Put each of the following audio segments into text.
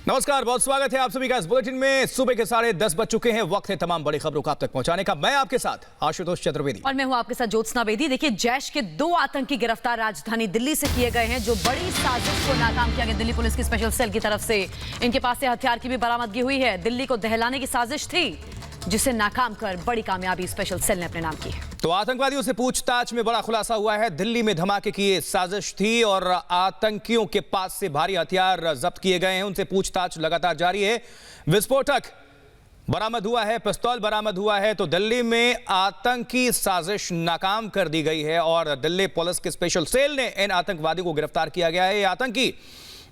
नमस्कार, बहुत स्वागत है आप सभी का इस बुलेटिन में। सुबह के 10:30 बज चुके हैं। वक्त है तमाम बड़ी खबरों को आप तक पहुंचाने का। मैं आपके साथ आशुतोष चतुर्वेदी और मैं हूं आपके साथ ज्योत्सना बेदी। देखिए, जैश के 2 आतंकी गिरफ्तार राजधानी दिल्ली से किए गए हैं, जो बड़ी साजिश को नाकाम किया गया। दिल्ली पुलिस की स्पेशल सेल की तरफ से इनके पास से हथियार की भी बरामदगी हुई है। दिल्ली को दहलाने की साजिश थी, जिसे नाकाम कर बड़ी कामयाबी स्पेशल सेल ने अपने नाम की है। तो आतंकवादियों से पूछताछ में बड़ा खुलासा हुआ है। दिल्ली में धमाके की ये साजिश थी और आतंकियों के पास से भारी हथियार जब्त किए गए हैं। उनसे पूछताछ लगातार जारी है। विस्फोटक बरामद हुआ है, पिस्तौल बरामद हुआ है। तो दिल्ली में आतंकी साजिश नाकाम कर दी गई है और दिल्ली पुलिस के स्पेशल सेल ने इन आतंकवादियों को गिरफ्तार किया गया है। ये आतंकी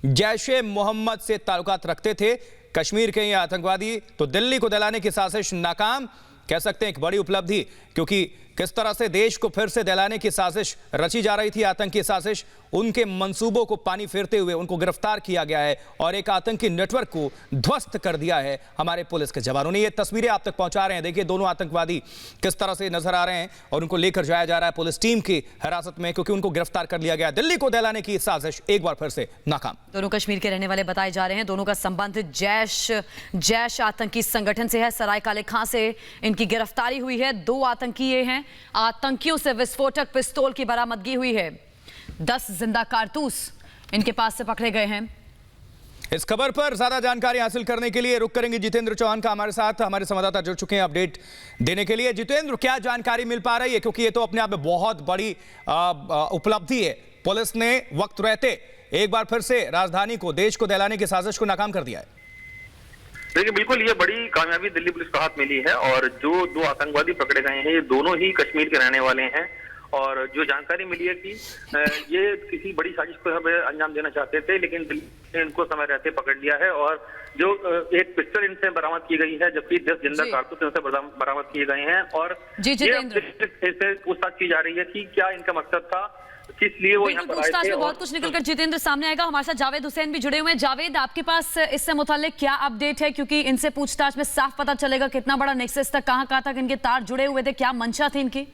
जैश-ए-मोहम्मद से ताल्लुकात रखते थे। कश्मीर के ये आतंकवादी। तो दिल्ली को दहलाने की साजिश नाकाम, कह सकते हैं एक बड़ी उपलब्धि, क्योंकि किस तरह से देश को फिर से दहलाने की साजिश रची जा रही थी, आतंकी साजिश, उनके मंसूबों को पानी फेरते हुए उनको गिरफ्तार किया गया है और एक आतंकी नेटवर्क को ध्वस्त कर दिया है हमारे पुलिस के जवानों ने। ये तस्वीरें आप तक पहुंचा रहे हैं। देखिए, दोनों आतंकवादी किस तरह से नजर आ रहे हैं और उनको लेकर जाया जा रहा है पुलिस टीम की हिरासत में, क्योंकि उनको गिरफ्तार कर लिया गया। दिल्ली को दहलाने की साजिश एक बार फिर से नाकाम। दोनों कश्मीर के रहने वाले बताए जा रहे हैं। दोनों का संबंध जैश आतंकी संगठन से है। सराय काले खां से इनकी गिरफ्तारी हुई है। 2 आतंकी ये हैं। आतंकियों से विस्फोटक पिस्तौल की बरामदगी हुई है। 10 जिंदा कारतूस इनके पास से पकड़े गए हैं। इस खबर पर ज्यादा जानकारी हासिल करने के लिए रुक करेंगे जितेंद्र चौहान का हमारे साथ। हमारे संवाददाता जुड़ चुके हैं अपडेट देने के लिए। जितेंद्र, क्या जानकारी मिल पा रही है, क्योंकि ये तो अपने आप में बहुत बड़ी उपलब्धि है। पुलिस ने वक्त रहते एक बार फिर से राजधानी को, देश को दहलाने की साजिश को नाकाम कर दिया है। देखिए, बिल्कुल ये बड़ी कामयाबी दिल्ली पुलिस को हाथ मिली है और जो 2 आतंकवादी पकड़े गए हैं, ये दोनों ही कश्मीर के रहने वाले हैं। और जो जानकारी मिली है कि ये किसी बड़ी साजिश को हमें अंजाम देना चाहते थे, लेकिन दिल्ली ने इनको समय रहते पकड़ लिया है। और जो एक पिस्टल इनसे बरामद की गई है, जबकि 10 जिंदा कारतूस इनसे बरामद किए गए हैं। और इससे पूछताछ की जा रही है कि क्या इनका मकसद था, किस लिए वो यहाँ पर आए थे। बहुत कुछ निकलकर जितेंद्र सामने आएगा। हमारे साथ जावेद हुसैन भी जुड़े हुए हैं। जावेद, आपके पास इससे मुताल्लिक क्या अपडेट है, क्योंकि इनसे पूछताछ में साफ पता चलेगा कितना बड़ा नेक्सस तक, कहां तक इनके तार जुड़े हुए थे, क्या मंशा थी इनकी?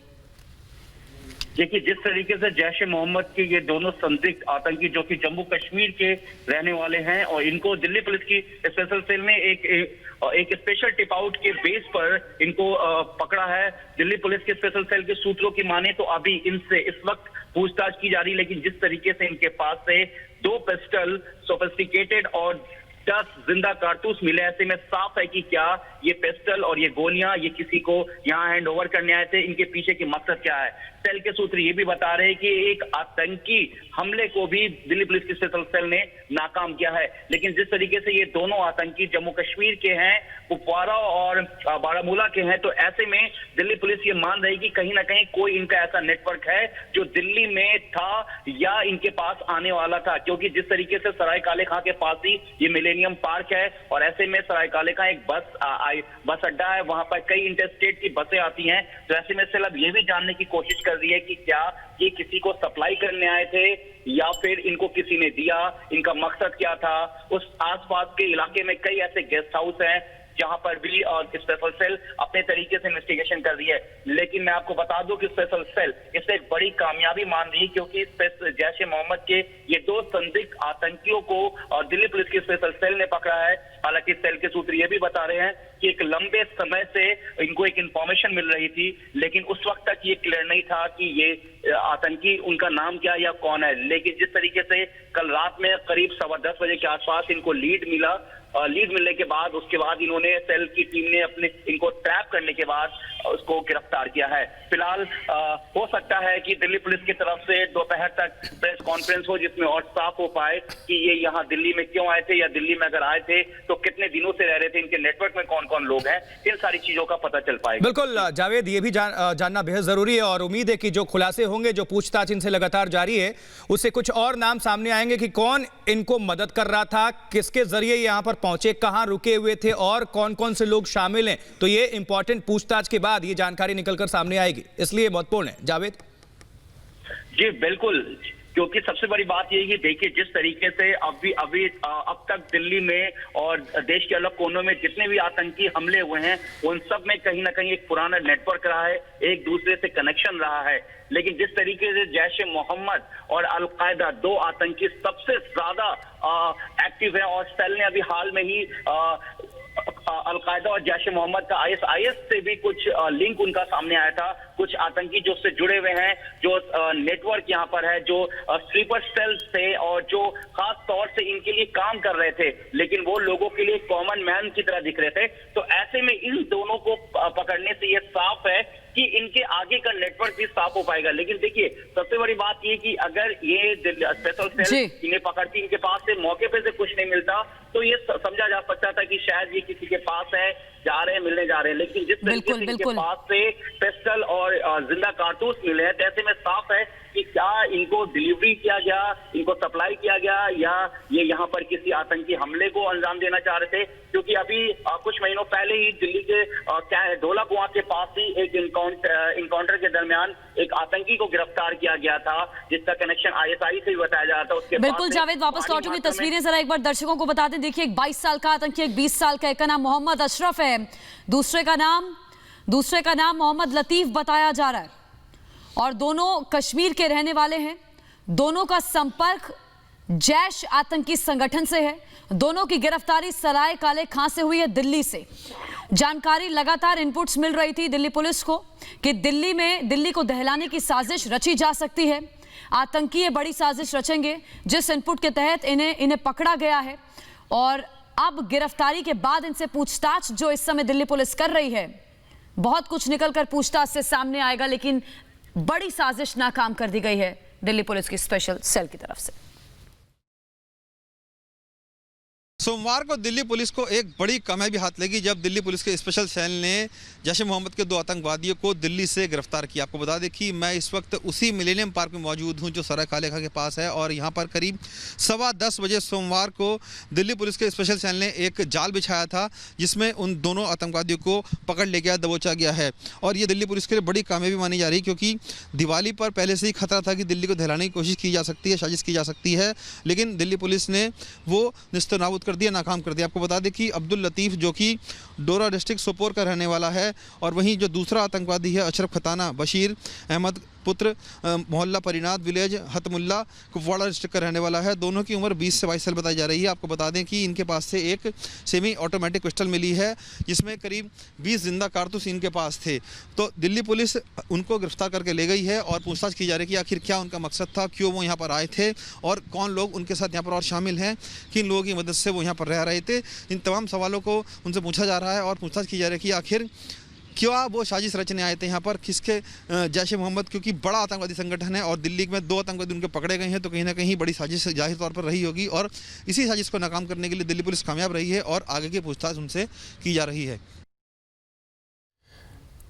देखिए, जिस तरीके से जैश-ए-मोहम्मद के ये दोनों संदिग्ध आतंकी, जो कि जम्मू कश्मीर के रहने वाले हैं, और इनको दिल्ली पुलिस की स्पेशल सेल ने एक स्पेशल टिप आउट के बेस पर इनको पकड़ा है। दिल्ली पुलिस के स्पेशल सेल के सूत्रों की माने तो अभी इनसे इस वक्त पूछताछ की जा रही है, लेकिन जिस तरीके से इनके पास से 2 पिस्टल सोफिस्टिकेटेड और 10 जिंदा कारतूस मिले, ऐसे में साफ है कि क्या ये पिस्टल और ये गोलियां ये किसी को यहाँ हैंड ओवर करने आए थे, इनके पीछे की मकसद क्या है। सेल के सूत्र ये भी बता रहे हैं कि एक आतंकी हमले को भी दिल्ली पुलिस की स्पेशल सेल ने नाकाम किया है। लेकिन जिस तरीके से ये दोनों आतंकी जम्मू कश्मीर के हैं, कुपवारा और बारामूला के हैं, तो ऐसे में दिल्ली पुलिस ये मान रही कि कहीं ना कहीं कोई इनका ऐसा नेटवर्क है जो दिल्ली में था या इनके पास आने वाला था। क्योंकि जिस तरीके से सराय काले खां के पास ही ये मिलेनियम पार्क है और ऐसे में सराय काले खां एक बस अड्डा है, वहां पर कई इंटरस्टेट की बसें आती हैं। तो ऐसे में सेल अब ये भी जानने की कोशिश कर रही है कि क्या ये किसी को सप्लाई करने आए थे या फिर इनको किसी ने दिया, इनका मकसद क्या था। उस आसपास के इलाके में कई ऐसे गेस्ट हाउस हैं जहां पर भी स्पेशल सेल अपने तरीके से इन्वेस्टिगेशन कर रही है। लेकिन मैं आपको बता दूं कि स्पेशल सेल इसे एक बड़ी कामयाबी मान रही है, क्योंकि जैश-ए-मोहम्मद के ये 2 संदिग्ध आतंकियों को दिल्ली पुलिस की स्पेशल सेल ने पकड़ा है। हालांकि सेल के सूत्र ये भी बता रहे हैं कि एक लंबे समय से इनको एक इंफॉर्मेशन मिल रही थी, लेकिन उस वक्त तक ये क्लियर नहीं था कि ये आतंकी उनका नाम क्या या कौन है। लेकिन जिस तरीके से कल रात में करीब 10:15 बजे के आसपास इनको लीड मिलने के बाद, उसके बाद इन्होंने सेल की टीम ने इनको ट्रैप करने के बाद उसको गिरफ्तार किया है। फिलहाल हो सकता है कि दिल्ली पुलिस की तरफ से दोपहर तक प्रेस कॉन्फ्रेंस हो, जिसमें और साफ हो पाए कि ये यहाँ दिल्ली में क्यों आए थे, या दिल्ली में अगर आए थे तो कितने दिनों से रह रहे थे, इनके नेटवर्क में कौन कौन लोग हैं। इन सारी चीजों का पता चल पाएगा। बिल्कुल जावेद, ये भी जानना बेहद जरूरी है और उम्मीद है कि जो खुलासे होंगे, जो पूछताछ इनसे लगातार जारी है, उससे कुछ और नाम सामने आएंगे कि कौन इनको मदद कर रहा था, किसके जरिए यहाँ पर पहुंचे, कहां रुके हुए थे और कौन कौन से लोग शामिल हैं। तो ये इंपॉर्टेंट पूछताछ के बाद ये जानकारी निकलकर सामने आएगी, इसलिए महत्वपूर्ण है। जावेद जी बिल्कुल, क्योंकि सबसे बड़ी बात यही है कि देखिए जिस तरीके से अब तक दिल्ली में और देश के अलग कोनों में जितने भी आतंकी हमले हुए हैं उन सब में कहीं ना कहीं एक पुराना नेटवर्क रहा है, एक दूसरे से कनेक्शन रहा है। लेकिन जिस तरीके से जैश ए मोहम्मद और अलकायदा, दो आतंकी सबसे ज्यादा एक्टिव है, और सेल ने अभी हाल में ही अलकायदा और जैश ए मोहम्मद का आईएस से भी कुछ लिंक उनका सामने आया था। कुछ आतंकी जो उससे जुड़े हुए हैं, जो नेटवर्क यहाँ पर है, जो स्लीपर सेल्स थे और जो खास तौर से इनके लिए काम कर रहे थे, लेकिन वो लोगों के लिए कॉमन मैन की तरह दिख रहे थे। तो ऐसे में इन दोनों को पकड़ने से ये साफ है कि इनके आगे का नेटवर्क भी साफ हो पाएगा। लेकिन देखिए सबसे बड़ी बात ये कि अगर ये स्पेशल सेल इन्हें पकड़ती, इनके पास से मौके पे से कुछ नहीं मिलता, तो ये समझा जा सकता था कि शायद ये किसी के पास है, जा रहे हैं, मिलने जा रहे हैं। लेकिन जिस तरीके से इनके पास से पिस्टल और जिंदा कारतूस मिले हैं, ऐसे में साफ है कि क्या इनको डिलीवरी किया गया, इनको सप्लाई किया गया, या ये यहाँ पर किसी आतंकी हमले को अंजाम देना चाह रहे थे। क्योंकि अभी कुछ महीनों पहले ही दिल्ली के ढोला कुआं के पास ही एक इनकाउंटर के दरमियान एक आतंकी को गिरफ्तार किया गया था, जिसका कनेक्शन आईएसआई से भी बताया जा रहा था। उसके बिल्कुल जावेद, वापस लौटूंगी, तस्वीरें जरा एक बार दर्शकों को बता दें। देखिए, एक 22 साल का आतंकी, एक 20 साल का, एक का नाम मोहम्मद अशरफ है, दूसरे का नाम मोहम्मद लतीफ बताया जा रहा है, और दोनों कश्मीर के रहने वाले हैं। दोनों का संपर्क जैश आतंकी संगठन से है। दोनों की गिरफ्तारी सराय काले खां से हुई है, दिल्ली से। जानकारी, लगातार इनपुट्स मिल रही थी दिल्ली पुलिस को कि दिल्ली को दहलाने की साजिश रची जा सकती है। आतंकी ये बड़ी साजिश रचेंगे, जिस इनपुट के तहत इन्हें पकड़ा गया है। और अब गिरफ्तारी के बाद इनसे पूछताछ जो इस समय दिल्ली पुलिस कर रही है, बहुत कुछ निकलकर पूछताछ से सामने आएगा। लेकिन बड़ी साजिश नाकाम कर दी गई है दिल्ली पुलिस की स्पेशल सेल की तरफ से। सोमवार को दिल्ली पुलिस को एक बड़ी कामयाबी हाथ लगी जब दिल्ली पुलिस के स्पेशल सेल ने जैश ए मोहम्मद के 2 आतंकवादियों को दिल्ली से गिरफ्तार किया। आपको बता दें कि मैं इस वक्त उसी मिलेनियम पार्क में मौजूद हूं जो सराय काले खां के पास है, और यहां पर करीब 10:15 बजे सोमवार को दिल्ली पुलिस के स्पेशल सेल ने एक जाल बिछाया था, जिसमें उन दोनों आतंकवादियों को पकड़ ले गया, दबोचा गया है। और ये दिल्ली पुलिस के लिए बड़ी कामयाबी मानी जा रही, क्योंकि दिवाली पर पहले से ही खतरा था कि दिल्ली को दहलाने की कोशिश की जा सकती है, साजिश की जा सकती है, लेकिन दिल्ली पुलिस ने वो निस्तनाबूद कर दिया, नाकाम कर दिया। आपको बता दें कि अब्दुल लतीफ, जो कि डोरा डिस्ट्रिक्ट सोपोर का रहने वाला है, और वहीं जो दूसरा आतंकवादी है अशरफ खताना बशीर अहमद पुत्र, मोहल्ला परिनाद विलेज हतमुल्ला, कुपवाड़ा डिस्ट्रिक्ट का रहने वाला है। दोनों की उम्र 20 से 22 साल बताई जा रही है। आपको बता दें कि इनके पास से एक सेमी ऑटोमेटिक पिस्टल मिली है, जिसमें करीब 20 जिंदा कारतूस इनके पास थे। तो दिल्ली पुलिस उनको गिरफ्तार करके ले गई है और पूछताछ की जा रही है कि आखिर क्या उनका मकसद था, क्यों वो यहाँ पर आए थे, और कौन लोग उनके साथ यहाँ पर और शामिल हैं, किन लोगों की मदद से वो यहाँ पर रह रहे थे। इन तमाम सवालों को उनसे पूछा जा रहा है और पूछताछ की जा रही है कि आखिर क्या वो साजिश रचने आए थे यहाँ पर, किसके जैश ए मोहम्मद, क्योंकि बड़ा आतंकवादी संगठन है और दिल्ली में 2 आतंकवादी उनके पकड़े गए हैं, तो कहीं ना कहीं बड़ी साजिश जाहिर तौर पर रही होगी, और इसी साजिश को नाकाम करने के लिए दिल्ली पुलिस कामयाब रही है और आगे की पूछताछ उनसे की जा रही है।